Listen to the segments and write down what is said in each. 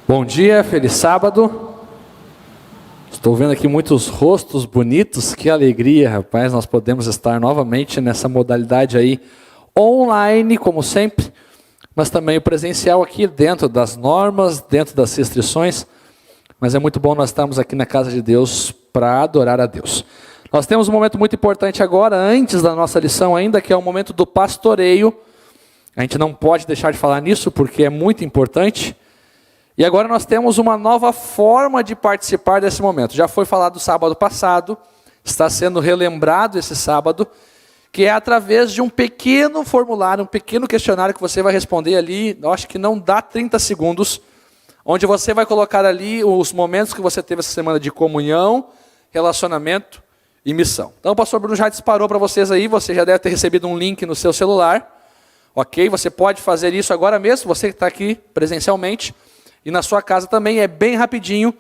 Bom dia, feliz sábado. Estou vendo aqui muitos rostos bonitos, que alegria, rapaz. Nós podemos estar novamente nessa modalidade aí online, como sempre, mas também o presencial aqui dentro das normas, dentro das restrições. Mas é muito bom nós estarmos aqui na casa de Deus para adorar a Deus. Nós temos um momento muito importante agora, antes da nossa lição ainda, que é o momento do pastoreio. A gente não pode deixar de falar nisso porque é muito importante. E agora nós temos uma nova forma de participar desse momento. Já foi falado sábado passado, está sendo relembrado esse sábado, que é através de um pequeno formulário, um pequeno questionário que você vai responder ali, eu acho que não dá 30 segundos, onde você vai colocar ali os momentos que você teve essa semana de comunhão, relacionamento e missão. Então o pastor Bruno já disparou para vocês aí, você já deve ter recebido um link no seu celular, ok? Você pode fazer isso agora mesmo, você que está aqui presencialmente, e na sua casa também, é bem rapidinho,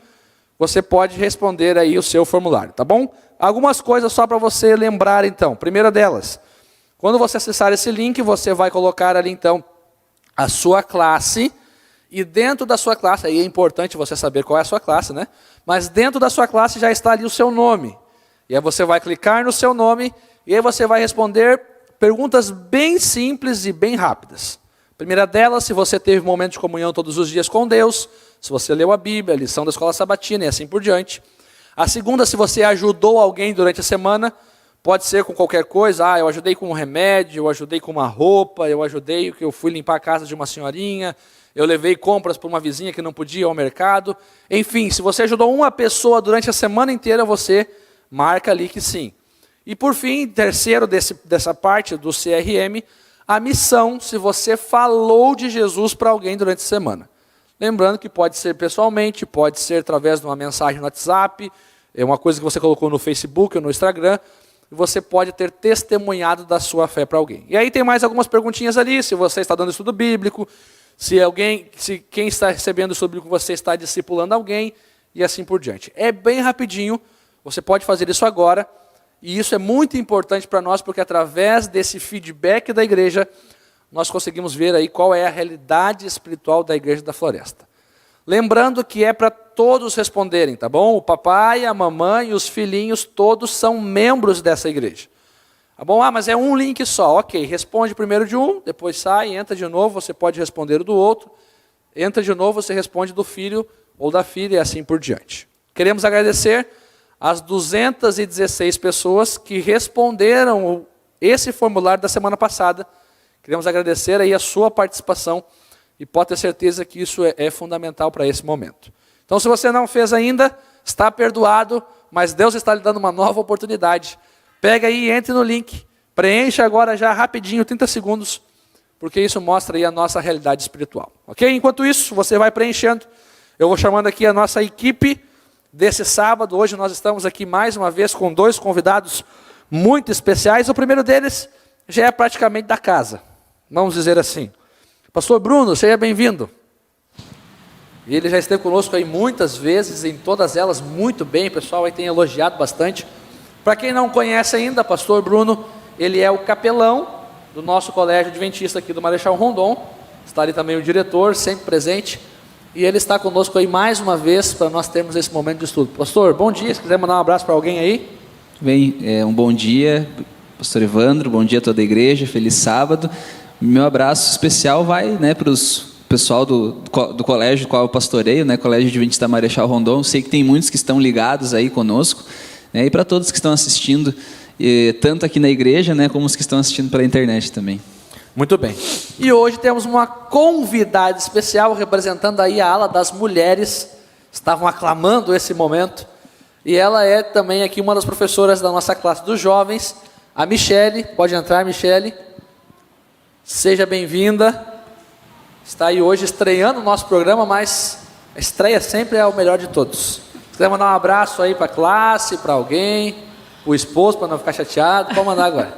você pode responder aí o seu formulário, tá bom? Algumas coisas só para você lembrar então. Primeira delas, quando você acessar esse link, você vai colocar ali então a sua classe, e dentro da sua classe, aí é importante você saber qual é a sua classe, né? Mas dentro da sua classe já está ali o seu nome. E aí você vai clicar no seu nome, e aí você vai responder perguntas bem simples e bem rápidas. Primeira delas, se você teve um momento de comunhão todos os dias com Deus, se você leu a Bíblia, a lição da escola sabatina e assim por diante. A segunda, se você ajudou alguém durante a semana, pode ser com qualquer coisa, eu ajudei com um remédio, eu ajudei com uma roupa, eu fui limpar a casa de uma senhorinha, eu levei compras para uma vizinha que não podia ir ao mercado. Enfim, se você ajudou uma pessoa durante a semana inteira, você marca ali que sim. E por fim, terceiro dessa parte do CRM, a missão, se você falou de Jesus para alguém durante a semana. Lembrando que pode ser pessoalmente, pode ser através de uma mensagem no WhatsApp, é uma coisa que você colocou no Facebook ou no Instagram, e você pode ter testemunhado da sua fé para alguém. E aí tem mais algumas perguntinhas ali, se você está dando estudo bíblico, se quem está recebendo o estudo bíblico, você está discipulando alguém, e assim por diante. É bem rapidinho, você pode fazer isso agora. E isso é muito importante para nós, porque através desse feedback da igreja, nós conseguimos ver aí qual é a realidade espiritual da igreja da Floresta. Lembrando que é para todos responderem, tá bom? O papai, a mamãe e os filhinhos, todos são membros dessa igreja. Tá bom? Mas é um link só. Ok, responde primeiro de um, depois sai, entra de novo, você pode responder o do outro. Entra de novo, você responde do filho ou da filha e assim por diante. Queremos agradecer as 216 pessoas que responderam esse formulário da semana passada. Queremos agradecer aí a sua participação e pode ter certeza que isso é fundamental para esse momento. Então, se você não fez ainda, está perdoado, mas Deus está lhe dando uma nova oportunidade. Pega aí e entre no link, preencha agora já rapidinho, 30 segundos, porque isso mostra aí a nossa realidade espiritual. Ok? Enquanto isso, você vai preenchendo, eu vou chamando aqui a nossa equipe desse sábado. Hoje nós estamos aqui mais uma vez com dois convidados muito especiais. O primeiro deles já é praticamente da casa, vamos dizer assim. Pastor Bruno, seja bem-vindo. E ele já esteve conosco aí muitas vezes, em todas elas muito bem, o pessoal aí tem elogiado bastante. Para quem não conhece ainda, Pastor Bruno, ele é o capelão do nosso colégio adventista aqui do Marechal Rondon. Está ali também o diretor, sempre presente. E ele está conosco aí mais uma vez para nós termos esse momento de estudo. Pastor, bom dia, se quiser mandar um abraço para alguém aí. Bem, um bom dia, pastor Evandro, bom dia a toda a igreja, feliz sábado. Meu abraço especial vai para o pessoal do colégio do qual eu pastoreio, Colégio Adventista Marechal Rondon. Sei que tem muitos que estão ligados aí conosco, e para todos que estão assistindo, tanto aqui na igreja, como os que estão assistindo pela internet também. Muito bem. E hoje temos uma convidada especial representando aí a ala das mulheres. Estavam aclamando esse momento. E ela é também aqui uma das professoras da nossa classe dos jovens, a Michele. Pode entrar, Michele. Seja bem-vinda. Está aí hoje estreando o nosso programa, mas a estreia sempre é o melhor de todos. Se quiser mandar um abraço aí para a classe, para alguém, o esposo, para não ficar chateado, pode mandar agora.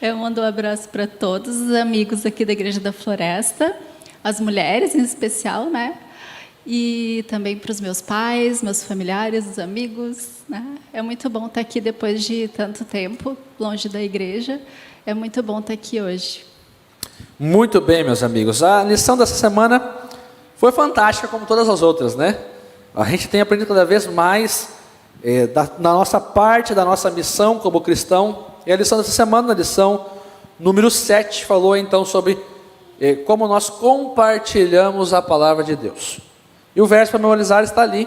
Eu mando um abraço para todos os amigos aqui da Igreja da Floresta, as mulheres em especial, E também para os meus pais, meus familiares, os amigos, É muito bom estar aqui depois de tanto tempo, longe da igreja. É muito bom estar aqui hoje. Muito bem, meus amigos. A lição dessa semana Foi fantástica como todas as outras, né? A gente tem aprendido cada vez mais na nossa parte, da nossa missão como cristão. E a lição dessa semana, a lição número 7, falou então sobre como nós compartilhamos a palavra de Deus. E o verso para memorizar está ali,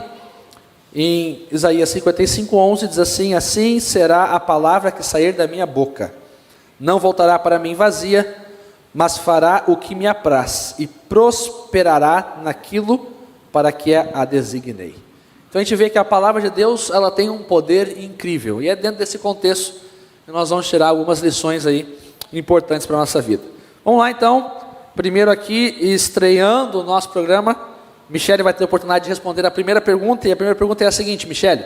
em Isaías 55:11, diz assim: assim será a palavra que sair da minha boca. Não voltará para mim vazia, mas fará o que me apraz, e prosperará naquilo para que a designei. Então a gente vê que a palavra de Deus, ela tem um poder incrível, e é dentro desse contexto que nós vamos tirar algumas lições aí importantes para a nossa vida. Vamos lá então, primeiro aqui, estreando o nosso programa, Michele vai ter a oportunidade de responder a primeira pergunta, e a primeira pergunta é a seguinte: Michele,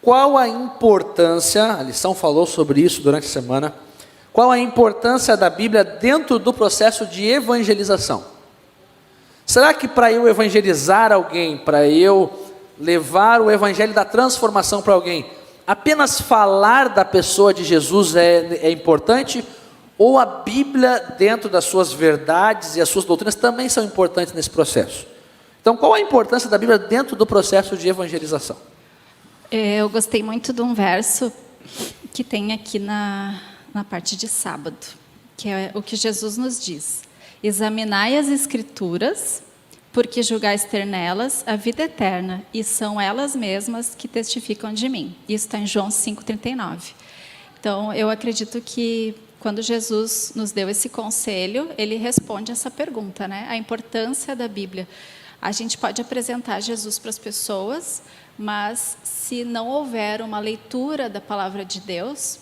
qual a importância, a lição falou sobre isso durante a semana, qual a importância da Bíblia dentro do processo de evangelização? Será que para eu evangelizar alguém, para eu levar o evangelho da transformação para alguém, apenas falar da pessoa de Jesus é importante? Ou a Bíblia, dentro das suas verdades e as suas doutrinas, também são importantes nesse processo? Então, qual a importância da Bíblia dentro do processo de evangelização? Eu gostei muito de um verso que tem aqui na parte de sábado, que é o que Jesus nos diz: examinai as Escrituras, porque julgais ter nelas a vida eterna, e são elas mesmas que testificam de mim. Isso está em João 5,39. Então, eu acredito que quando Jesus nos deu esse conselho, ele responde essa pergunta, né? A importância da Bíblia. A gente pode apresentar Jesus para as pessoas, mas se não houver uma leitura da palavra de Deus,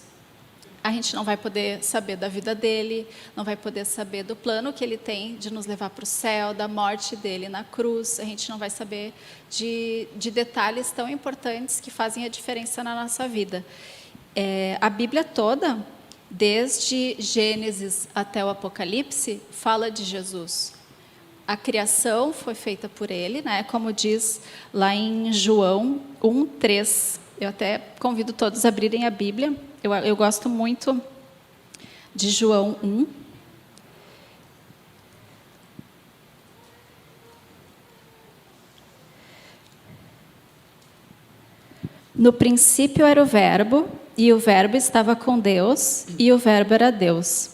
a gente não vai poder saber da vida dele, não vai poder saber do plano que ele tem de nos levar para o céu, da morte dele na cruz. A gente não vai saber de detalhes tão importantes que fazem a diferença na nossa vida. A Bíblia toda, desde Gênesis até o Apocalipse, fala de Jesus. A criação foi feita por ele, né? Como diz lá em João 1:3. Eu até convido todos a abrirem a Bíblia. Eu gosto muito de João 1. No princípio era o Verbo, e o Verbo estava com Deus, e o Verbo era Deus.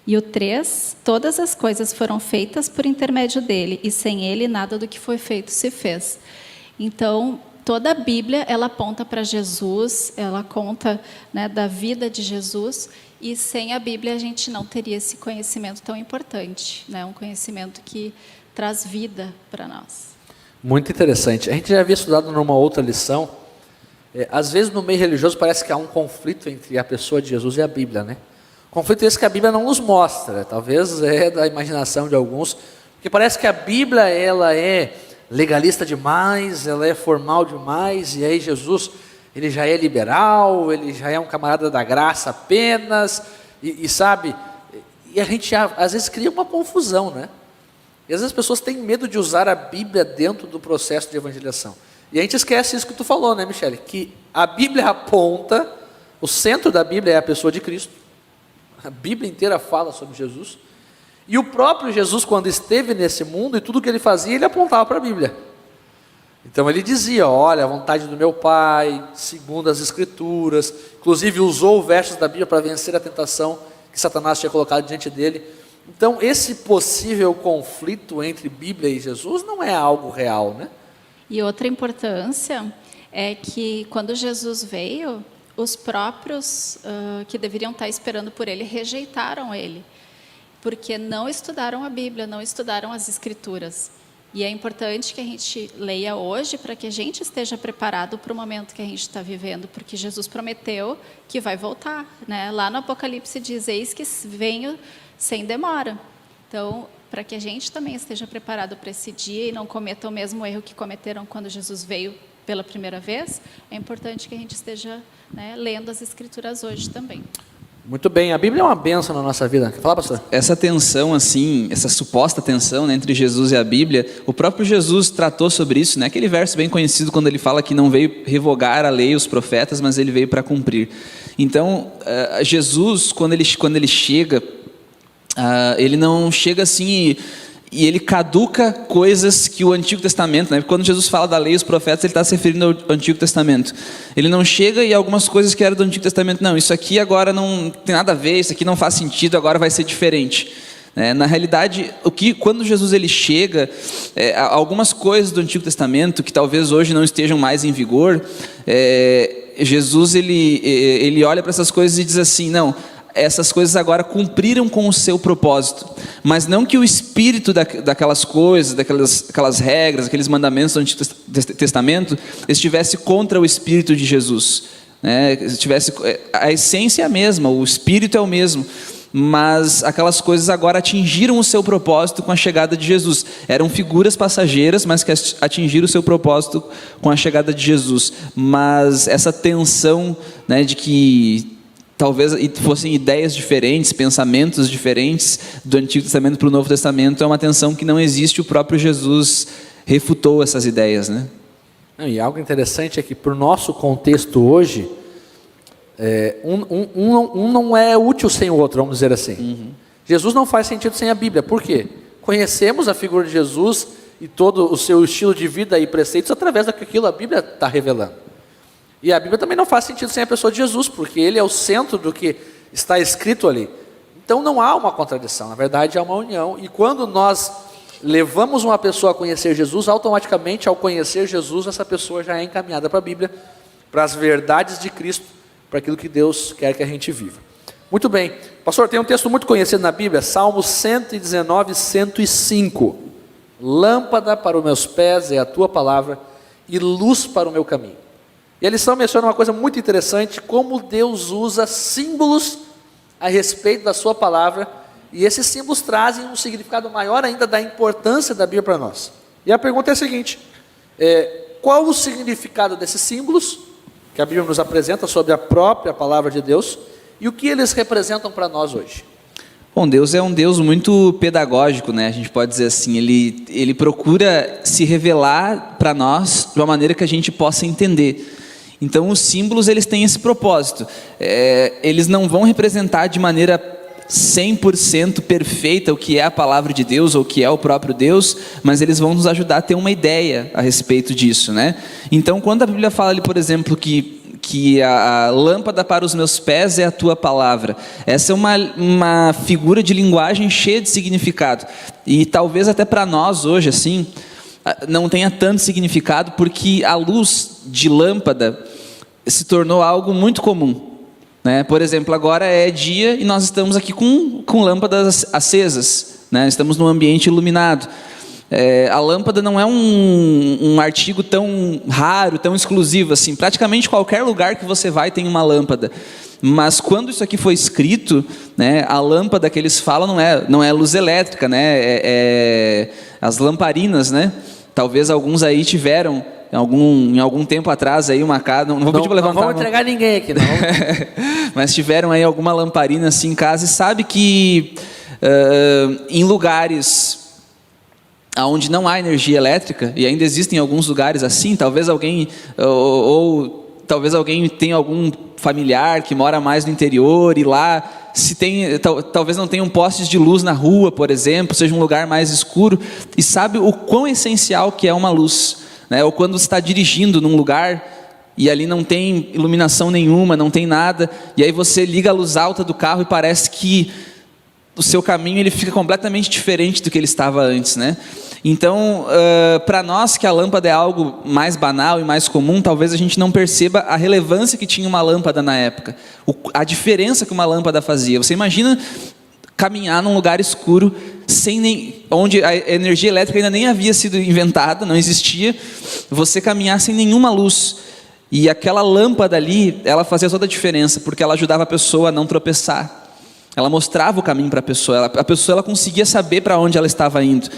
E o 3, todas as coisas foram feitas por intermédio dele, e sem ele nada do que foi feito se fez. Então, toda a Bíblia, ela aponta para Jesus, ela conta, né, da vida de Jesus, e sem a Bíblia a gente não teria esse conhecimento tão importante, né, um conhecimento que traz vida para nós. Muito interessante. A gente já havia estudado numa outra lição, às vezes no meio religioso parece que há um conflito entre a pessoa de Jesus e a Bíblia, né? Conflito esse que a Bíblia não nos mostra, talvez é da imaginação de alguns, porque parece que a Bíblia, ela é legalista demais, ela é formal demais, e aí Jesus, ele já é liberal, ele já é um camarada da graça apenas, e sabe, e a gente às vezes cria uma confusão, né? E às vezes as pessoas têm medo de usar a Bíblia dentro do processo de evangelização. E a gente esquece isso que tu falou, né, Michele? Que a Bíblia aponta, o centro da Bíblia é a pessoa de Cristo. A Bíblia inteira fala sobre Jesus. E o próprio Jesus, quando esteve nesse mundo, e tudo que ele fazia, ele apontava para a Bíblia. Então ele dizia: olha, a vontade do meu Pai, segundo as Escrituras. Inclusive usou versos da Bíblia para vencer a tentação que Satanás tinha colocado diante dele. Então esse possível conflito entre Bíblia e Jesus não é algo real, né? E outra importância é que quando Jesus veio, os próprios que deveriam estar esperando por ele rejeitaram ele, porque não estudaram a Bíblia, não estudaram as Escrituras. E é importante que a gente leia hoje para que a gente esteja preparado para o momento que a gente está vivendo, porque Jesus prometeu que vai voltar, né? Lá no Apocalipse diz: eis que venho sem demora. Então, para que a gente também esteja preparado para esse dia e não cometa o mesmo erro que cometeram quando Jesus veio pela primeira vez, é importante que a gente esteja, né, lendo as Escrituras hoje também. Muito bem, a Bíblia é uma bênção na nossa vida. Quer falar, pastor? Essa tensão, assim, essa suposta tensão, né, entre Jesus e a Bíblia, o próprio Jesus tratou sobre isso, né? Aquele verso bem conhecido quando ele fala que não veio revogar a lei e os profetas, mas ele veio para cumprir. Então, Jesus, quando ele chega, ele não chega assim ele caduca coisas que o Antigo Testamento, né? Quando Jesus fala da lei e os profetas, ele está se referindo ao Antigo Testamento. Ele não chega e algumas coisas que eram do Antigo Testamento, não, isso aqui agora não tem nada a ver, isso aqui não faz sentido, agora vai ser diferente. Na realidade, quando Jesus ele chega, algumas coisas do Antigo Testamento que talvez hoje não estejam mais em vigor, Jesus ele olha para essas coisas e diz assim, não, essas coisas agora cumpriram com o seu propósito, mas não que o espírito daquelas coisas, aquelas regras, aqueles mandamentos do Antigo Testamento estivesse contra o espírito de Jesus, né? A essência é a mesma, o espírito é o mesmo, mas aquelas coisas agora atingiram o seu propósito com a chegada de Jesus. Eram figuras passageiras, mas que atingiram o seu propósito com a chegada de Jesus. Mas essa tensão, né, de que talvez fossem ideias diferentes, pensamentos diferentes do Antigo Testamento para o Novo Testamento, é uma tensão que não existe, o próprio Jesus refutou essas ideias, né? E algo interessante é que, para o nosso contexto hoje, um não é útil sem o outro, vamos dizer assim. Uhum. Jesus não faz sentido sem a Bíblia. Por quê? Conhecemos a figura de Jesus e todo o seu estilo de vida e preceitos através daquilo que a Bíblia está revelando. E a Bíblia também não faz sentido sem a pessoa de Jesus, porque ele é o centro do que está escrito ali. Então não há uma contradição, na verdade há uma união. E quando nós levamos uma pessoa a conhecer Jesus, automaticamente ao conhecer Jesus, essa pessoa já é encaminhada para a Bíblia, para as verdades de Cristo, para aquilo que Deus quer que a gente viva. Muito bem, pastor, tem um texto muito conhecido na Bíblia, Salmos 119, 105. Lâmpada para os meus pés é a tua palavra e luz para o meu caminho. E a lição menciona uma coisa muito interessante, como Deus usa símbolos a respeito da sua palavra, e esses símbolos trazem um significado maior ainda da importância da Bíblia para nós. E a pergunta é a seguinte, qual o significado desses símbolos que a Bíblia nos apresenta sobre a própria palavra de Deus, e o que eles representam para nós hoje? Bom, Deus é um Deus muito pedagógico, né? A gente pode dizer assim, ele procura se revelar para nós de uma maneira que a gente possa entender. Então os símbolos eles têm esse propósito, eles não vão representar de maneira 100% perfeita o que é a palavra de Deus ou o que é o próprio Deus, mas eles vão nos ajudar a ter uma ideia a respeito disso, né? Então quando a Bíblia fala ali, por exemplo, que a lâmpada para os meus pés é a tua palavra, essa é uma figura de linguagem cheia de significado, e talvez até para nós hoje assim, não tenha tanto significado, porque a luz de lâmpada se tornou algo muito comum, né? Por exemplo, agora é dia e nós estamos aqui com lâmpadas acesas, né? Estamos num ambiente iluminado. A lâmpada não é um artigo tão raro, tão exclusivo assim. Praticamente qualquer lugar que você vai tem uma lâmpada. Mas quando isso aqui foi escrito, né, a lâmpada que eles falam não é luz elétrica, né? As lamparinas, né? Talvez alguns aí tiveram em algum tempo atrás aí uma casa, não vou pedir para levantar. Não vamos entregar ninguém aqui, não. Mas tiveram aí alguma lamparina assim em casa, e sabe que em lugares onde não há energia elétrica, e ainda existem alguns lugares assim, talvez alguém talvez alguém tenha algum familiar que mora mais no interior, e lá talvez não tenham postes de luz na rua, por exemplo, seja um lugar mais escuro, e sabe o quão essencial que é uma luz, né? Ou quando você está dirigindo num lugar e ali não tem iluminação nenhuma, não tem nada, e aí você liga a luz alta do carro e parece que o seu caminho ele fica completamente diferente do que ele estava antes, né? Então, para nós que a lâmpada é algo mais banal e mais comum, talvez a gente não perceba a relevância que tinha uma lâmpada na época, a diferença que uma lâmpada fazia. Você imagina caminhar num lugar escuro, onde a energia elétrica ainda nem havia sido inventada, não existia, você caminhar sem nenhuma luz. E aquela lâmpada ali, ela fazia toda a diferença, porque ela ajudava a pessoa a não tropeçar. Ela mostrava o caminho para a pessoa, ela conseguia saber para onde ela estava indo.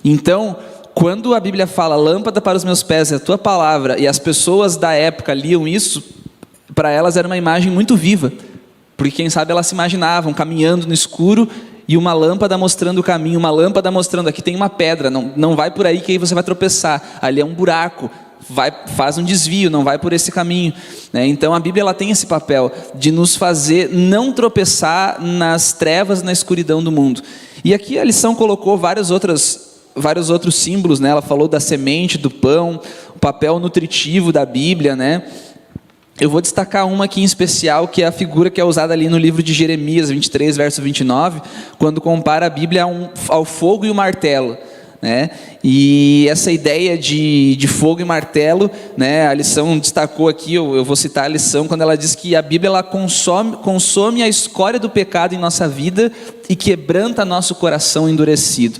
Então, quando a Bíblia fala, lâmpada para os meus pés é a tua palavra, e as pessoas da época liam isso, para elas era uma imagem muito viva, porque quem sabe elas se imaginavam caminhando no escuro, e uma lâmpada mostrando o caminho, uma lâmpada mostrando, aqui tem uma pedra, não vai por aí que aí você vai tropeçar, ali é um buraco, faz um desvio, não vai por esse caminho, né? Então a Bíblia ela tem esse papel de nos fazer não tropeçar nas trevas, na escuridão do mundo. E aqui a lição colocou várias outras vários outros símbolos, né? Ela falou da semente, do pão, o papel nutritivo da Bíblia, né? Eu vou destacar uma aqui em especial, que é a figura que é usada ali no livro de Jeremias 23, verso 29, quando compara a Bíblia ao fogo e o martelo, né? E essa ideia de fogo e martelo, né? A lição destacou aqui, eu vou citar a lição, quando ela diz que a Bíblia ela consome a escória do pecado em nossa vida e quebranta nosso coração endurecido.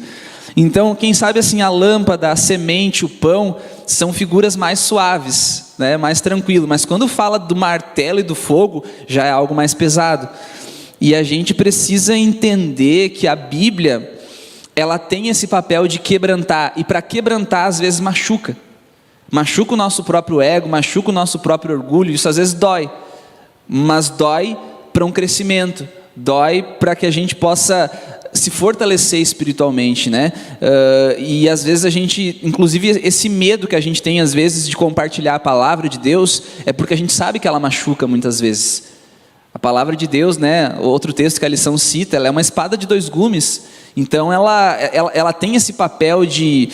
Então, quem sabe assim, a lâmpada, a semente, o pão, são figuras mais suaves, né, mais tranquilo. Mas quando fala do martelo e do fogo, já é algo mais pesado. E a gente precisa entender que a Bíblia, ela tem esse papel de quebrantar. E para quebrantar, às vezes machuca. Machuca o nosso próprio ego, machuca o nosso próprio orgulho. Isso às vezes dói. Mas dói para um crescimento. Dói para que a gente possa se fortalecer espiritualmente, né? E às vezes a gente, inclusive esse medo que a gente tem às vezes de compartilhar a palavra de Deus, é porque a gente sabe que ela machuca muitas vezes. A palavra de Deus, né? Outro texto que a lição cita, ela é uma espada de dois gumes. Então ela tem esse papel de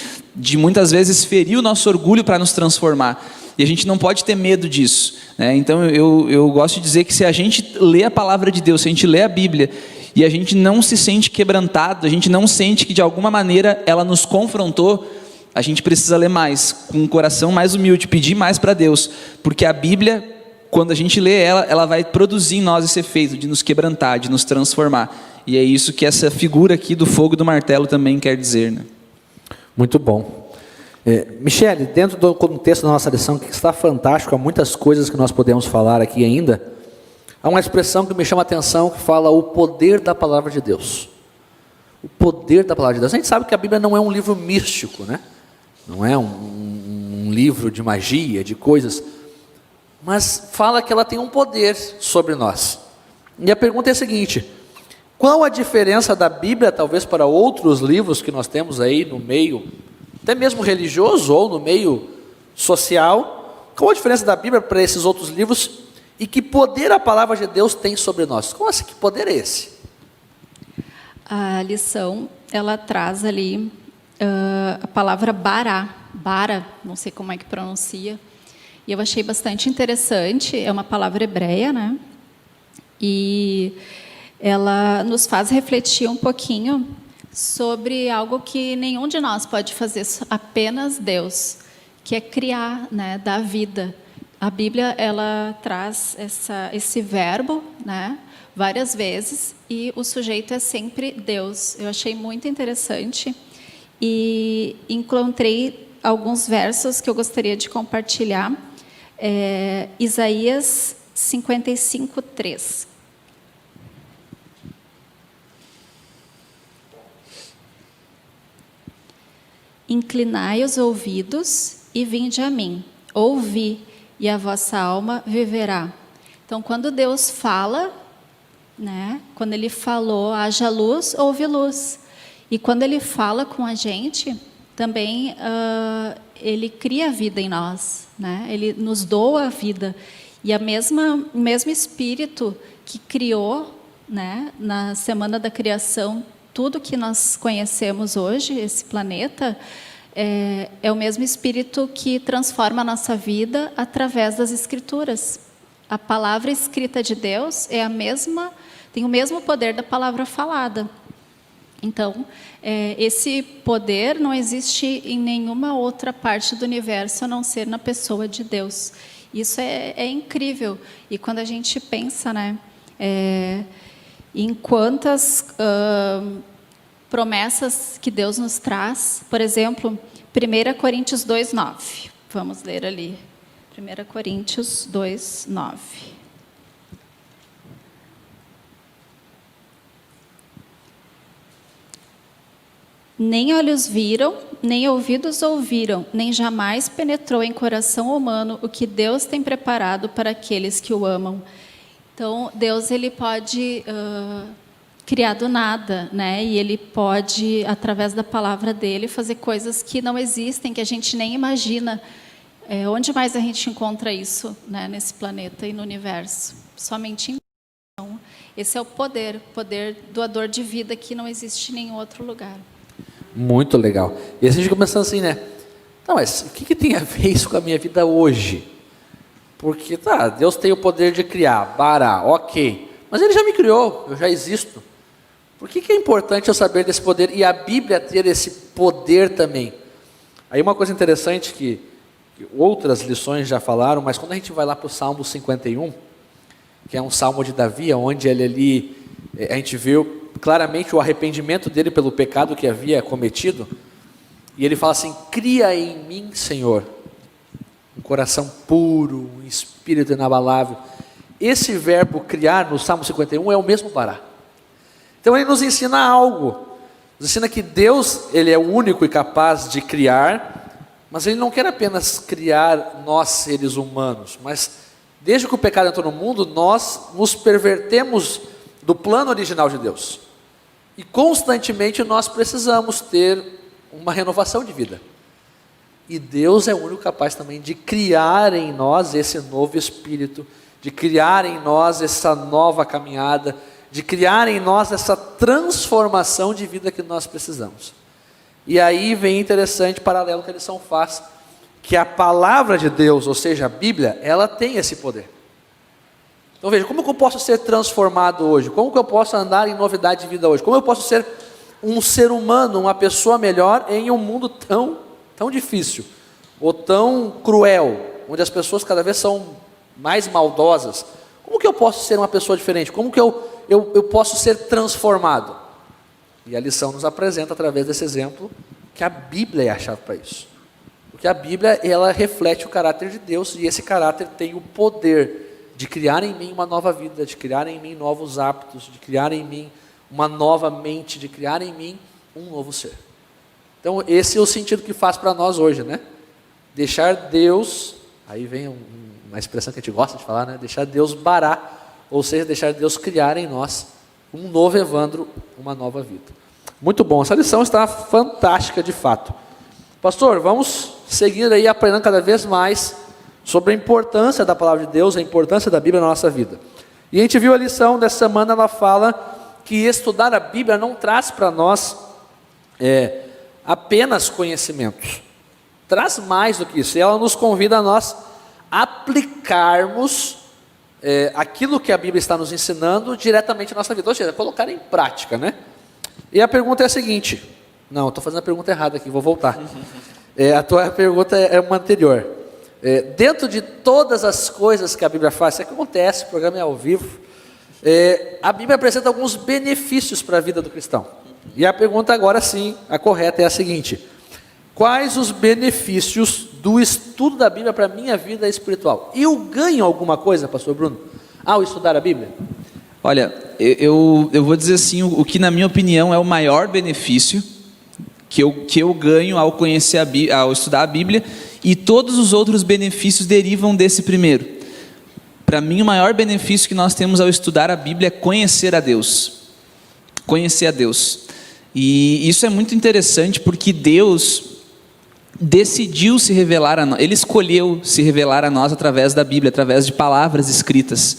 muitas vezes ferir o nosso orgulho para nos transformar. E a gente não pode ter medo disso, né? Então eu gosto de dizer que se a gente lê a palavra de Deus, se a gente lê a Bíblia, e a gente não se sente quebrantado, a gente não sente que de alguma maneira ela nos confrontou, a gente precisa ler mais, com um coração mais humilde, pedir mais para Deus, porque a Bíblia, quando a gente lê ela vai produzir em nós esse efeito de nos quebrantar, de nos transformar, e é isso que essa figura aqui do fogo e do martelo também quer dizer, né? Muito bom. Michele, dentro do contexto da nossa lição, que está fantástico, há muitas coisas que nós podemos falar aqui ainda. Há uma expressão que me chama a atenção, que fala o poder da palavra de Deus. O poder da palavra de Deus. A gente sabe que a Bíblia não é um livro místico, né? Não é um livro de magia, de coisas, mas fala que ela tem um poder sobre nós. E a pergunta é a seguinte: qual a diferença da Bíblia, talvez para outros livros que nós temos aí no meio, até mesmo religioso ou no meio social, qual a diferença da Bíblia para esses outros livros? E que poder a palavra de Deus tem sobre nós? Como assim, que poder é esse? A lição, ela traz ali a palavra bara, não sei como é que pronuncia, e eu achei bastante interessante, é uma palavra hebreia, né? E ela nos faz refletir um pouquinho sobre algo que nenhum de nós pode fazer, apenas Deus, que é criar, né, dar vida. A Bíblia, ela traz esse verbo, né, várias vezes, e o sujeito é sempre Deus. Eu achei muito interessante e encontrei alguns versos que eu gostaria de compartilhar. Isaías 55:3. Inclinai os ouvidos e vinde a mim. Ouvi, e a vossa alma viverá. Então, quando Deus fala, né, quando Ele falou, haja luz, houve luz. E quando Ele fala com a gente, também Ele cria vida em nós, né? Ele nos doa a vida. E o mesmo Espírito que criou, né, na semana da criação, tudo que nós conhecemos hoje, esse planeta, é o mesmo Espírito que transforma a nossa vida através das Escrituras. A palavra escrita de Deus tem o mesmo poder da palavra falada. Então, esse poder não existe em nenhuma outra parte do universo, a não ser na pessoa de Deus. Isso é incrível. E quando a gente pensa, né, em quantas promessas que Deus nos traz, por exemplo, 1 Coríntios 2:9. Vamos ler ali. 1 Coríntios 2:9. Nem olhos viram, nem ouvidos ouviram, nem jamais penetrou em coração humano o que Deus tem preparado para aqueles que o amam. Então, Deus, Ele pode criar do nada, né? E Ele pode, através da palavra dEle, fazer coisas que não existem, que a gente nem imagina. Onde mais a gente encontra isso, né, nesse planeta e no universo? Somente em Deus. Esse é o poder doador de vida que não existe em nenhum outro lugar. Muito legal. E a gente fica pensando assim, né? Tá, mas o que tem a ver isso com a minha vida hoje? Porque, tá, Deus tem o poder de criar, bará, ok. Mas Ele já me criou, eu já existo. Por que é importante eu saber desse poder e a Bíblia ter esse poder também? Aí uma coisa interessante que outras lições já falaram, mas quando a gente vai lá para o Salmo 51, que é um salmo de Davi, onde ele ali, a gente viu claramente o arrependimento dele pelo pecado que havia cometido, e ele fala assim: cria em mim, Senhor, um coração puro, um espírito inabalável. Esse verbo criar no Salmo 51 é o mesmo bará. Então ele nos ensina algo, nos ensina que Deus, Ele é o único e capaz de criar, mas Ele não quer apenas criar nós seres humanos, mas desde que o pecado entrou no mundo, nós nos pervertemos do plano original de Deus, e constantemente nós precisamos ter uma renovação de vida, e Deus é o único capaz também de criar em nós esse novo espírito, de criar em nós essa nova caminhada, de criar em nós essa transformação de vida que nós precisamos. E aí vem interessante paralelo que a lição faz, que a palavra de Deus, ou seja, a Bíblia, ela tem esse poder. Então veja, como que eu posso ser transformado hoje? Como que eu posso andar em novidade de vida hoje? Como eu posso ser um ser humano, uma pessoa melhor em um mundo tão difícil, ou tão cruel, onde as pessoas cada vez são mais maldosas? Como que eu posso ser uma pessoa diferente? Como que eu posso ser transformado? E a lição nos apresenta, através desse exemplo, que a Bíblia é a chave para isso. Porque a Bíblia, ela reflete o caráter de Deus, e esse caráter tem o poder de criar em mim uma nova vida, de criar em mim novos hábitos, de criar em mim uma nova mente, de criar em mim um novo ser. Então esse é o sentido que faz para nós hoje, né? Deixar Deus, aí vem uma expressão que a gente gosta de falar, né? Deixar Deus barar, ou seja, deixar Deus criar em nós um novo Evandro, uma nova vida. Muito bom, essa lição está fantástica de fato. Pastor, vamos seguir aí aprendendo cada vez mais sobre a importância da palavra de Deus, a importância da Bíblia na nossa vida. E a gente viu a lição dessa semana, ela fala que estudar a Bíblia não traz para nós apenas conhecimentos, traz mais do que isso, e ela nos convida a nós aplicarmos aquilo que a Bíblia está nos ensinando diretamente na nossa vida, ou seja, colocar em prática, né? E a pergunta é a seguinte, não, estou fazendo a pergunta errada aqui, vou voltar. A tua pergunta é uma anterior. Dentro de todas as coisas que a Bíblia faz, isso acontece, o programa é ao vivo, a Bíblia apresenta alguns benefícios para a vida do cristão. E a pergunta agora sim, a correta é a seguinte: quais os benefícios do estudo da Bíblia para a minha vida espiritual? Eu ganho alguma coisa, pastor Bruno, ao estudar a Bíblia? Olha, eu vou dizer assim, o que na minha opinião é o maior benefício que eu ganho ao conhecer ao estudar a Bíblia, e todos os outros benefícios derivam desse primeiro. Para mim, o maior benefício que nós temos ao estudar a Bíblia é conhecer a Deus. Conhecer a Deus. E isso é muito interessante, porque Deus decidiu se revelar a nós, Ele escolheu se revelar a nós através da Bíblia, através de palavras escritas.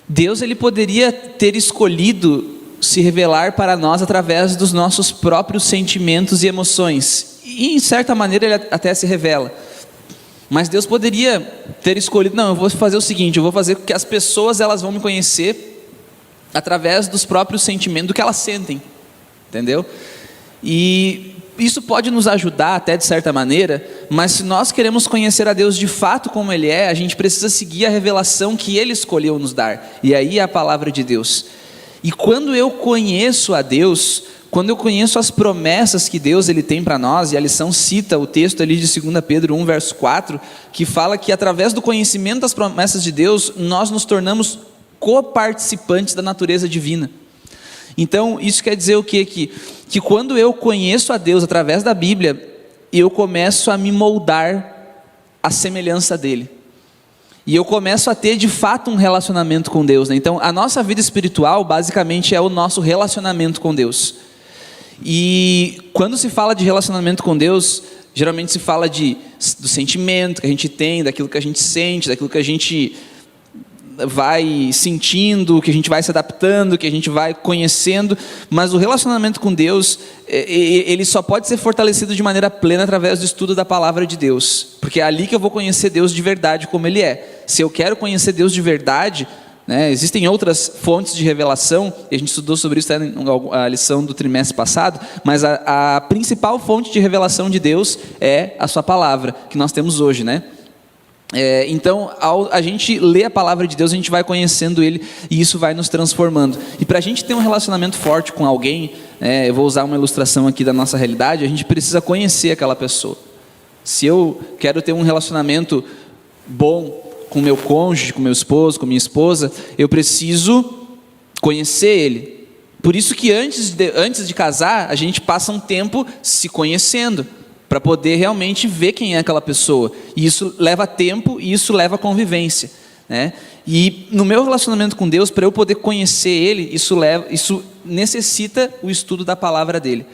Deus, Ele poderia ter escolhido se revelar para nós através dos nossos próprios sentimentos e emoções, e em certa maneira Ele até se revela, mas Deus poderia ter escolhido: não, eu vou fazer o seguinte, eu vou fazer com que as pessoas, elas vão me conhecer através dos próprios sentimentos, do que elas sentem, entendeu? E isso pode nos ajudar até de certa maneira, mas se nós queremos conhecer a Deus de fato como Ele é, a gente precisa seguir a revelação que Ele escolheu nos dar, e aí é a palavra de Deus. E quando eu conheço a Deus, quando eu conheço as promessas que Deus Ele tem para nós, e a lição cita o texto ali de 2 Pedro 1, verso 4, que fala que através do conhecimento das promessas de Deus, nós nos tornamos coparticipantes da natureza divina. Então, isso quer dizer o quê? Que quando eu conheço a Deus através da Bíblia, eu começo a me moldar à semelhança dEle. E eu começo a ter de fato um relacionamento com Deus, né? Então a nossa vida espiritual basicamente é o nosso relacionamento com Deus. E quando se fala de relacionamento com Deus, geralmente se fala do sentimento que a gente tem, daquilo que a gente sente, daquilo que a gente vai sentindo, que a gente vai se adaptando, que a gente vai conhecendo, mas o relacionamento com Deus, ele só pode ser fortalecido de maneira plena através do estudo da palavra de Deus, porque é ali que eu vou conhecer Deus de verdade como Ele é. Se eu quero conhecer Deus de verdade, né, existem outras fontes de revelação, e a gente estudou sobre isso na lição do trimestre passado, mas a principal fonte de revelação de Deus é a sua palavra, que nós temos hoje, né? Então, ao a gente ler a palavra de Deus, a gente vai conhecendo Ele e isso vai nos transformando. E para a gente ter um relacionamento forte com alguém, eu vou usar uma ilustração aqui da nossa realidade, a gente precisa conhecer aquela pessoa. Se eu quero ter um relacionamento bom com meu cônjuge, com meu esposo, com minha esposa, eu preciso conhecer ele. Por isso que antes de casar, a gente passa um tempo se conhecendo, para poder realmente ver quem é aquela pessoa. E isso leva tempo e isso leva convivência, né? E no meu relacionamento com Deus, para eu poder conhecer Ele, isso necessita o estudo da palavra dEle.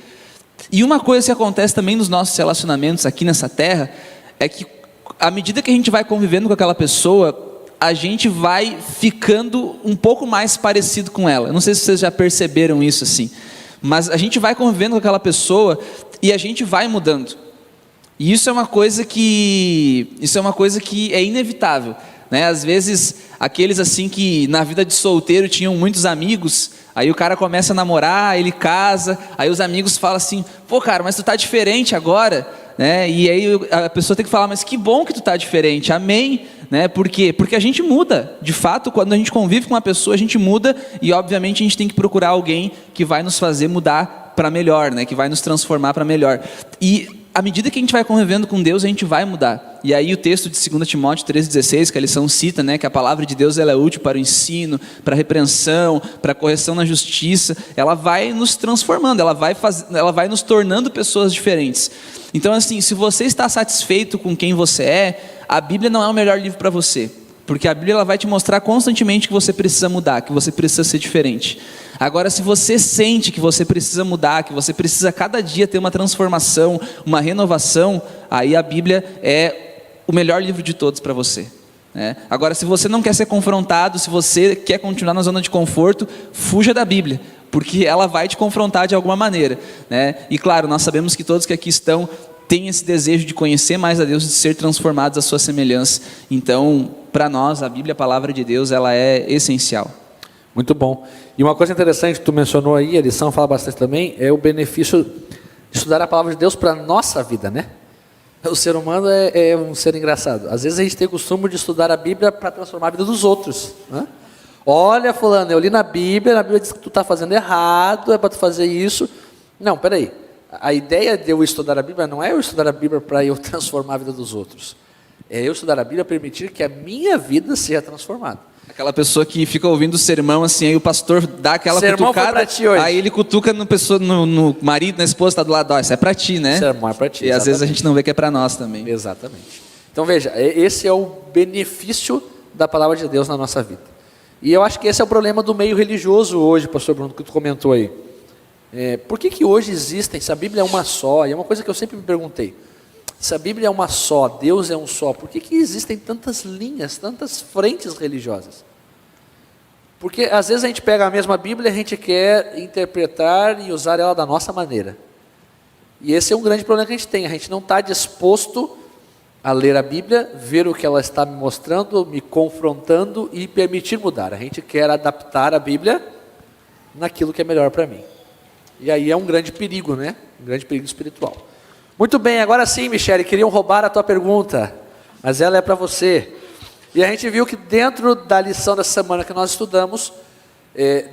E uma coisa que acontece também nos nossos relacionamentos aqui nessa terra, é que à medida que a gente vai convivendo com aquela pessoa, a gente vai ficando um pouco mais parecido com ela. Eu não sei se vocês já perceberam isso assim, mas a gente vai convivendo com aquela pessoa e a gente vai mudando. E isso é uma coisa que é inevitável, né? Às vezes, aqueles assim que na vida de solteiro tinham muitos amigos, aí o cara começa a namorar, ele casa, aí os amigos falam assim, pô cara, mas tu tá diferente agora, né? E aí a pessoa tem que falar, mas que bom que tu tá diferente, amém, né? Por quê? Porque a gente muda, de fato, quando a gente convive com uma pessoa, a gente muda, e obviamente a gente tem que procurar alguém que vai nos fazer mudar para melhor, né? Que vai nos transformar para melhor. E à medida que a gente vai convivendo com Deus, a gente vai mudar. E aí o texto de 2 Timóteo 3,16, que a lição cita, né, que a palavra de Deus ela é útil para o ensino, para a repreensão, para a correção na justiça, ela vai nos transformando, ela vai nos tornando pessoas diferentes. Então assim, se você está satisfeito com quem você é, a Bíblia não é o melhor livro para você. Porque a Bíblia ela vai te mostrar constantemente que você precisa mudar, que você precisa ser diferente. Agora, se você sente que você precisa mudar, que você precisa cada dia ter uma transformação, uma renovação, aí a Bíblia é o melhor livro de todos para você, né? Agora, se você não quer ser confrontado, se você quer continuar na zona de conforto, fuja da Bíblia, porque ela vai te confrontar de alguma maneira, né? E claro, nós sabemos que todos que aqui estão têm esse desejo de conhecer mais a Deus, de ser transformados à sua semelhança. Então, para nós, a Bíblia, a palavra de Deus, ela é essencial. Muito bom. E uma coisa interessante que tu mencionou aí, a lição fala bastante também, é o benefício de estudar a palavra de Deus para a nossa vida, né? O ser humano é um ser engraçado. Às vezes a gente tem o costume de estudar a Bíblia para transformar a vida dos outros, né? Olha, fulano, eu li na Bíblia diz que tu está fazendo errado, é para tu fazer isso. Não, peraí. A ideia de eu estudar a Bíblia não é eu estudar a Bíblia para eu transformar a vida dos outros. É eu estudar a Bíblia para permitir que a minha vida seja transformada. Aquela pessoa que fica ouvindo o sermão assim, aí o pastor dá aquela cutucada, aí ele cutuca no marido, na esposa, está do lado, ó, isso é para ti, né? O sermão é para ti. E às vezes a gente não vê que é para nós também. Exatamente. Então veja, esse é o benefício da palavra de Deus na nossa vida. E eu acho que esse é o problema do meio religioso hoje, pastor Bruno, que tu comentou aí. Por que hoje existem, se a Bíblia é uma só, e é uma coisa que eu sempre me perguntei, se a Bíblia é uma só, Deus é um só, por que existem tantas linhas, tantas frentes religiosas? Porque às vezes a gente pega a mesma Bíblia e a gente quer interpretar e usar ela da nossa maneira. E esse é um grande problema que a gente não está disposto a ler a Bíblia, ver o que ela está me mostrando, me confrontando e permitir mudar. A gente quer adaptar a Bíblia naquilo que é melhor para mim. E aí é um grande perigo, né? Um grande perigo espiritual. Muito bem, agora sim, Michele, queriam roubar a tua pergunta, mas ela é para você. E a gente viu que dentro da lição dessa semana que nós estudamos,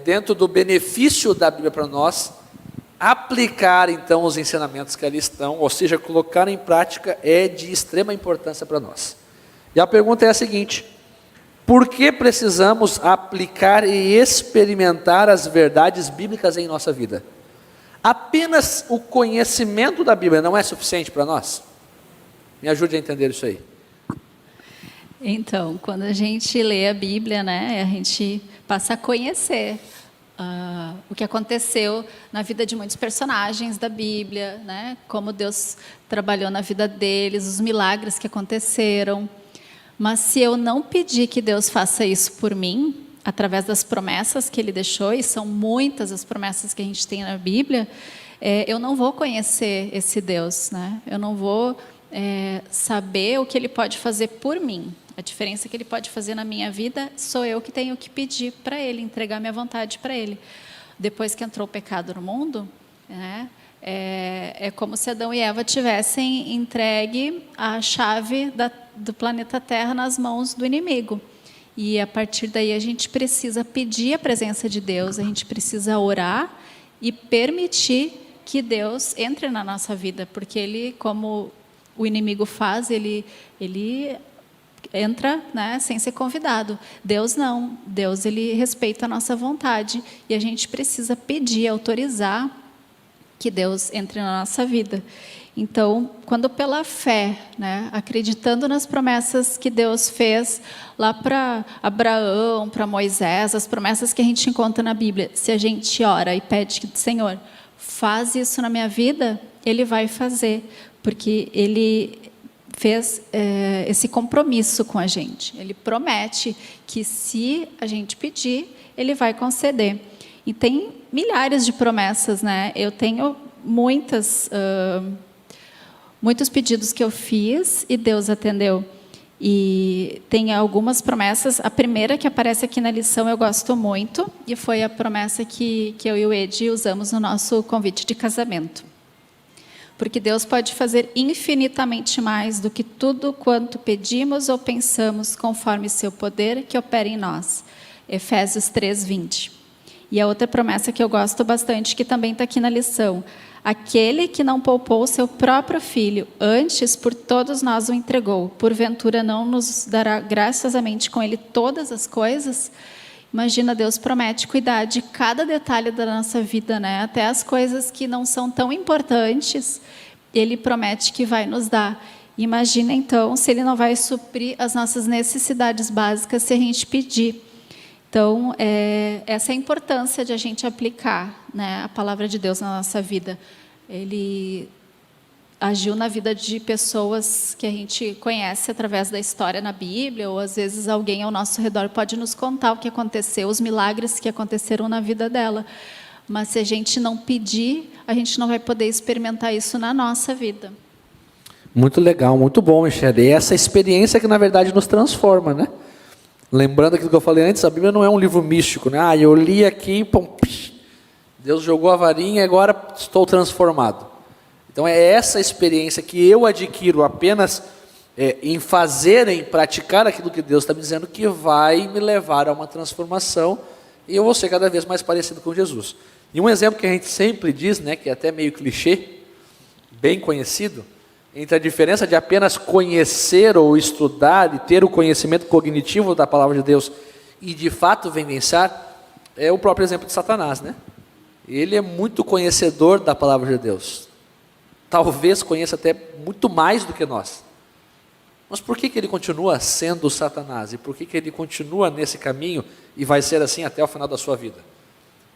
dentro do benefício da Bíblia para nós, aplicar então os ensinamentos que ali estão, ou seja, colocar em prática é de extrema importância para nós. E a pergunta é a seguinte: por que precisamos aplicar e experimentar as verdades bíblicas em nossa vida? Apenas o conhecimento da Bíblia não é suficiente para nós? Me ajude a entender isso aí. Então, quando a gente lê a Bíblia, né, a gente passa a conhecer o que aconteceu na vida de muitos personagens da Bíblia, né, como Deus trabalhou na vida deles, os milagres que aconteceram. Mas se eu não pedir que Deus faça isso por mim, através das promessas que Ele deixou, e são muitas as promessas que a gente tem na Bíblia, eu não vou conhecer esse Deus, né? Eu não vou saber o que Ele pode fazer por mim. A diferença que Ele pode fazer na minha vida, sou eu que tenho que pedir para Ele, entregar minha vontade para Ele. Depois que entrou o pecado no mundo, né, é como se Adão e Eva tivessem entregue a chave do planeta Terra nas mãos do inimigo. E a partir daí a gente precisa pedir a presença de Deus, a gente precisa orar e permitir que Deus entre na nossa vida, porque Ele, como o inimigo faz, ele entra, né, sem ser convidado. Deus não. Deus, Ele respeita a nossa vontade e a gente precisa pedir, autorizar que Deus entre na nossa vida. Então, quando pela fé, né, acreditando nas promessas que Deus fez lá para Abraão, para Moisés, as promessas que a gente encontra na Bíblia, se a gente ora e pede que, Senhor, faz isso na minha vida, Ele vai fazer, porque Ele fez esse compromisso com a gente. Ele promete que se a gente pedir, Ele vai conceder. E tem milhares de promessas, né? Eu tenho muitos pedidos que eu fiz e Deus atendeu. E tem algumas promessas. A primeira que aparece aqui na lição eu gosto muito, e foi a promessa que eu e o Edi usamos no nosso convite de casamento. Porque Deus pode fazer infinitamente mais do que tudo quanto pedimos ou pensamos, conforme seu poder que opera em nós. Efésios 3:20. E a outra promessa que eu gosto bastante, que também está aqui na lição: aquele que não poupou seu próprio filho, antes por todos nós o entregou, porventura não nos dará graciosamente com ele todas as coisas? Imagina, Deus promete cuidar de cada detalhe da nossa vida, né? Até as coisas que não são tão importantes, Ele promete que vai nos dar. Imagina, então, se Ele não vai suprir as nossas necessidades básicas se a gente pedir. Então, essa é a importância de a gente aplicar, né, a palavra de Deus na nossa vida. Ele agiu na vida de pessoas que a gente conhece através da história na Bíblia, ou às vezes alguém ao nosso redor pode nos contar o que aconteceu, os milagres que aconteceram na vida dela. Mas se a gente não pedir, a gente não vai poder experimentar isso na nossa vida. Muito legal, muito bom, Michele. E essa experiência que, na verdade, nos transforma, né? Lembrando aquilo que eu falei antes, a Bíblia não é um livro místico, né? Eu li aqui, pum, Deus jogou a varinha e agora estou transformado. Então é essa experiência que eu adquiro apenas em fazer, em praticar aquilo que Deus está me dizendo, que vai me levar a uma transformação e eu vou ser cada vez mais parecido com Jesus. E um exemplo que a gente sempre diz, né, que é até meio clichê, bem conhecido, entre a diferença de apenas conhecer ou estudar e ter o conhecimento cognitivo da palavra de Deus e de fato vivenciar, é o próprio exemplo de Satanás, né? Ele é muito conhecedor da palavra de Deus. Talvez conheça até muito mais do que nós. Mas por que ele continua sendo Satanás? E por que ele continua nesse caminho e vai ser assim até o final da sua vida?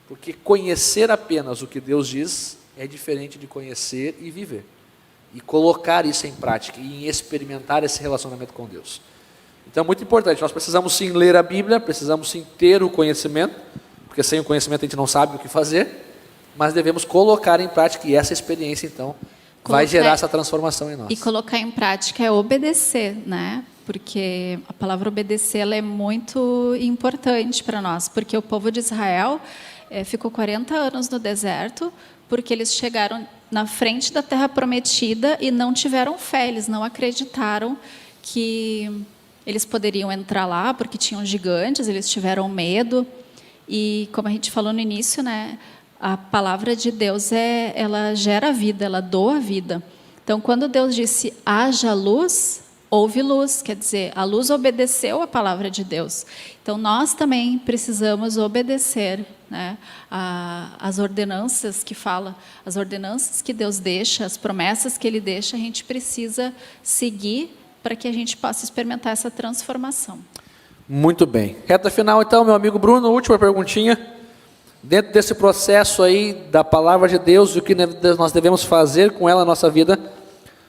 Porque conhecer apenas o que Deus diz é diferente de conhecer e viver. E colocar isso em prática e em experimentar esse relacionamento com Deus. Então é muito importante, nós precisamos sim ler a Bíblia, precisamos sim ter o conhecimento, porque sem o conhecimento a gente não sabe o que fazer, mas devemos colocar em prática, e essa experiência então vai gerar essa transformação em nós. E colocar em prática é obedecer, né? Porque a palavra obedecer ela é muito importante para nós, porque o povo de Israel ficou 40 anos no deserto, porque eles chegaram na frente da terra prometida e não tiveram fé, eles não acreditaram que eles poderiam entrar lá, porque tinham gigantes, eles tiveram medo. E como a gente falou no início, né, a palavra de Deus ela gera vida, ela doa vida. Então, quando Deus disse haja luz, houve luz, quer dizer, a luz obedeceu a palavra de Deus. Então, nós também precisamos obedecer, né, as ordenanças que fala, as ordenanças que Deus deixa, as promessas que Ele deixa, a gente precisa seguir para que a gente possa experimentar essa transformação. Muito bem. Reta final então, meu amigo Bruno, última perguntinha. Dentro desse processo aí da palavra de Deus, o que nós devemos fazer com ela na nossa vida,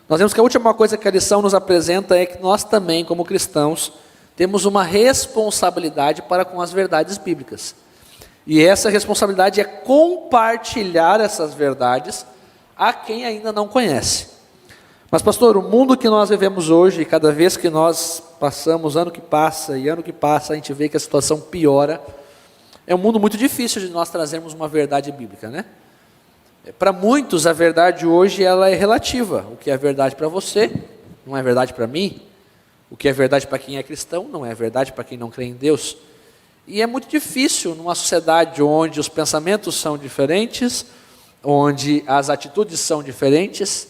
Nós vemos que a última coisa que a lição nos apresenta é que nós também, como cristãos, temos uma responsabilidade para com as verdades bíblicas. E essa responsabilidade é compartilhar essas verdades a quem ainda não conhece. Mas, pastor, o mundo que nós vivemos hoje, cada vez que nós passamos, ano que passa e ano que passa, a gente vê que a situação piora. É um mundo muito difícil de nós trazermos uma verdade bíblica, né? Para muitos, a verdade hoje ela é relativa. O que é verdade para você não é verdade para mim. O que é verdade para quem é cristão não é verdade para quem não crê em Deus. E é muito difícil numa sociedade onde os pensamentos são diferentes, onde as atitudes são diferentes.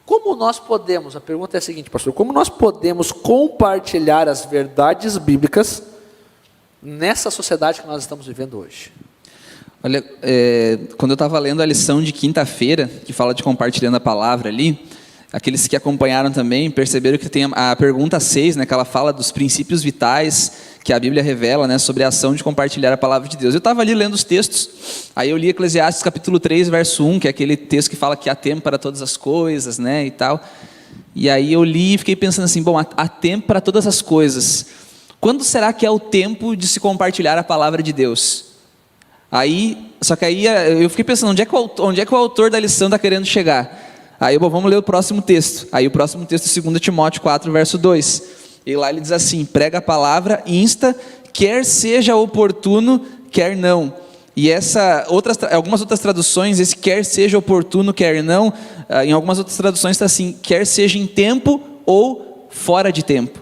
Como nós podemos, a pergunta é a seguinte, pastor, como nós podemos compartilhar as verdades bíblicas nessa sociedade que nós estamos vivendo hoje? Olha, quando eu estava lendo a lição de quinta-feira, que fala de compartilhando a palavra ali, aqueles que acompanharam também perceberam que tem a pergunta 6, né, que ela fala dos princípios vitais que a Bíblia revela, né, sobre a ação de compartilhar a palavra de Deus. Eu estava ali lendo os textos, aí eu li Eclesiastes capítulo 3, verso 1, que é aquele texto que fala que há tempo para todas as coisas, né, e tal. E aí eu li e fiquei pensando assim, bom, há tempo para todas as coisas. Quando será que é o tempo de se compartilhar a palavra de Deus? Só que aí eu fiquei pensando, onde é que o autor da lição está querendo chegar? Aí, bom, vamos ler o próximo texto. Aí o próximo texto é 2 Timóteo 4, verso 2. E lá ele diz assim, prega a palavra, insta, quer seja oportuno, quer não. E algumas outras traduções, esse quer seja oportuno, quer não, em algumas outras traduções está assim, quer seja em tempo ou fora de tempo.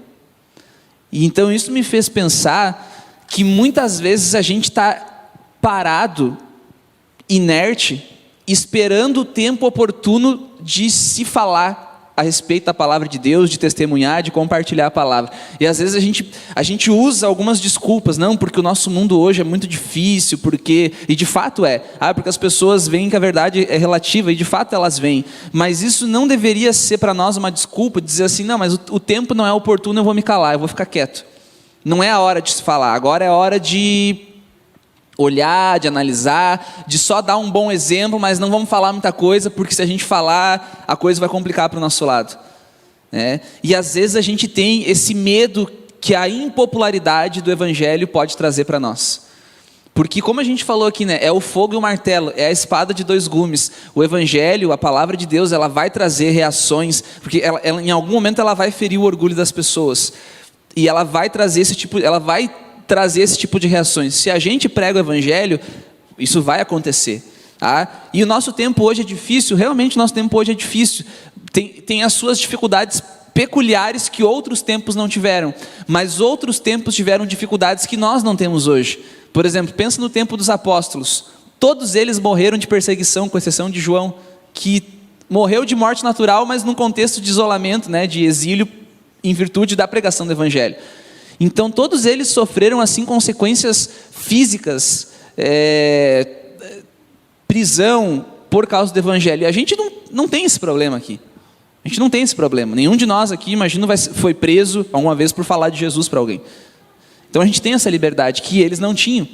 E então isso me fez pensar que muitas vezes a gente está parado, inerte, esperando o tempo oportuno de se falar a respeito da palavra de Deus, de testemunhar, de compartilhar a palavra. E às vezes a gente usa algumas desculpas, não, porque o nosso mundo hoje é muito difícil, e de fato porque as pessoas veem que a verdade é relativa, e de fato elas veem, mas isso não deveria ser para nós uma desculpa, dizer assim, não, mas o tempo não é oportuno, eu vou me calar, eu vou ficar quieto. Não é a hora de se falar, agora é a hora de olhar, de analisar, de só dar um bom exemplo, mas não vamos falar muita coisa, porque se a gente falar, a coisa vai complicar para o nosso lado. E às vezes a gente tem esse medo que a impopularidade do evangelho pode trazer para nós. Porque como a gente falou aqui, né, é o fogo e o martelo, é a espada de dois gumes. O evangelho, a palavra de Deus, ela vai trazer reações, porque ela, em algum momento ela vai ferir o orgulho das pessoas. E ela vai trazer esse tipo de reações. Se a gente prega o evangelho, isso vai acontecer. Tá? E o nosso tempo hoje é difícil, realmente o nosso tempo hoje é difícil. Tem as suas dificuldades peculiares que outros tempos não tiveram, mas outros tempos tiveram dificuldades que nós não temos hoje. Por exemplo, pensa no tempo dos apóstolos. Todos eles morreram de perseguição, com exceção de João, que morreu de morte natural, mas num contexto de isolamento, né, de exílio, em virtude da pregação do evangelho. Então todos eles sofreram assim consequências físicas, prisão por causa do evangelho. E a gente não tem esse problema aqui. A gente não tem esse problema. Nenhum de nós aqui, imagino, foi preso alguma vez por falar de Jesus para alguém. Então a gente tem essa liberdade que eles não tinham.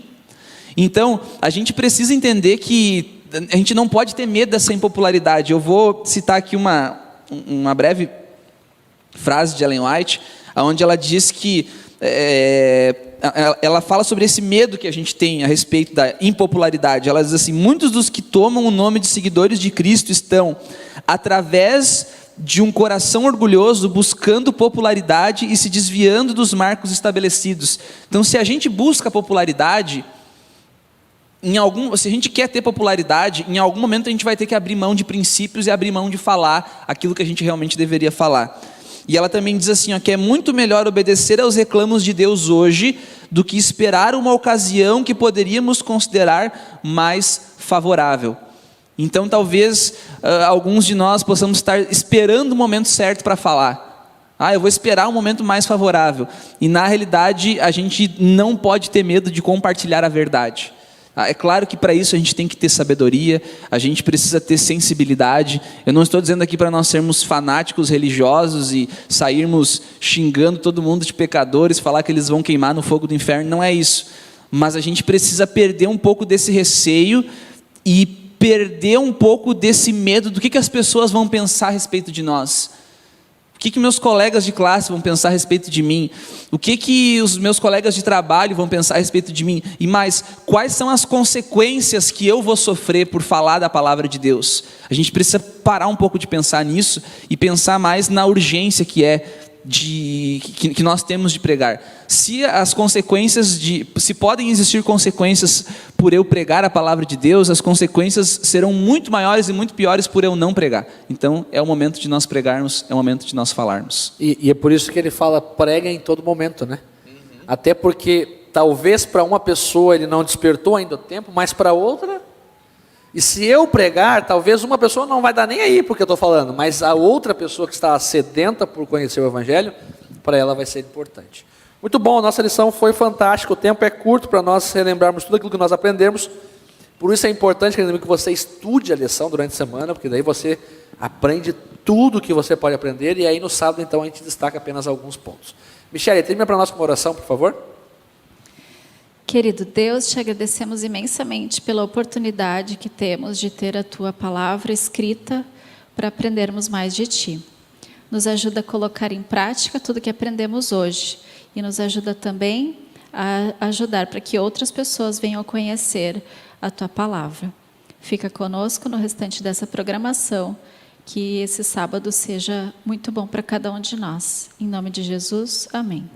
Então a gente precisa entender que a gente não pode ter medo dessa impopularidade. Eu vou citar aqui uma breve frase de Ellen White, onde ela diz que ela fala sobre esse medo que a gente tem a respeito da impopularidade. Ela diz assim, muitos dos que tomam o nome de seguidores de Cristo estão, através de um coração orgulhoso, buscando popularidade e se desviando dos marcos estabelecidos. Então, se a gente busca popularidade, se a gente quer ter popularidade, em algum momento a gente vai ter que abrir mão de princípios e abrir mão de falar aquilo que a gente realmente deveria falar. E ela também diz assim, que é muito melhor obedecer aos reclamos de Deus hoje do que esperar uma ocasião que poderíamos considerar mais favorável. Então talvez alguns de nós possamos estar esperando o momento certo para falar. Eu vou esperar um momento mais favorável. E na realidade a gente não pode ter medo de compartilhar a verdade. É claro que para isso a gente tem que ter sabedoria, a gente precisa ter sensibilidade. Eu não estou dizendo aqui para nós sermos fanáticos religiosos e sairmos xingando todo mundo de pecadores, falar que eles vão queimar no fogo do inferno, não é isso. Mas a gente precisa perder um pouco desse receio e perder um pouco desse medo do que as pessoas vão pensar a respeito de nós. O que meus colegas de classe vão pensar a respeito de mim? O que os meus colegas de trabalho vão pensar a respeito de mim? E mais, quais são as consequências que eu vou sofrer por falar da palavra de Deus? A gente precisa parar um pouco de pensar nisso e pensar mais na urgência que nós temos de pregar. Se podem existir consequências por eu pregar a palavra de Deus, as consequências serão muito maiores e muito piores por eu não pregar. Então é o momento de nós pregarmos, é o momento de nós falarmos. E é por isso que ele fala, prega em todo momento, né? Até porque talvez para uma pessoa ele não despertou ainda o tempo, mas para outra... E se eu pregar, talvez uma pessoa não vai dar nem aí porque eu estou falando, mas a outra pessoa que está sedenta por conhecer o Evangelho, para ela vai ser importante. Muito bom, a nossa lição foi fantástica, o tempo é curto para nós relembrarmos tudo aquilo que nós aprendemos, por isso é importante que você estude a lição durante a semana, porque daí você aprende tudo que você pode aprender, e aí no sábado então a gente destaca apenas alguns pontos. Michele, termina para nós com uma oração, por favor. Querido Deus, te agradecemos imensamente pela oportunidade que temos de ter a Tua palavra escrita para aprendermos mais de Ti. Nos ajuda a colocar em prática tudo que aprendemos hoje e nos ajuda também a ajudar para que outras pessoas venham a conhecer a Tua palavra. Fica conosco no restante dessa programação, que esse sábado seja muito bom para cada um de nós. Em nome de Jesus, amém.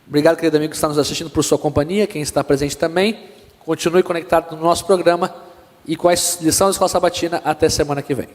Obrigado, querido amigo que está nos assistindo, por sua companhia, quem está presente também. Continue conectado no nosso programa e com a lição da Escola Sabatina até semana que vem.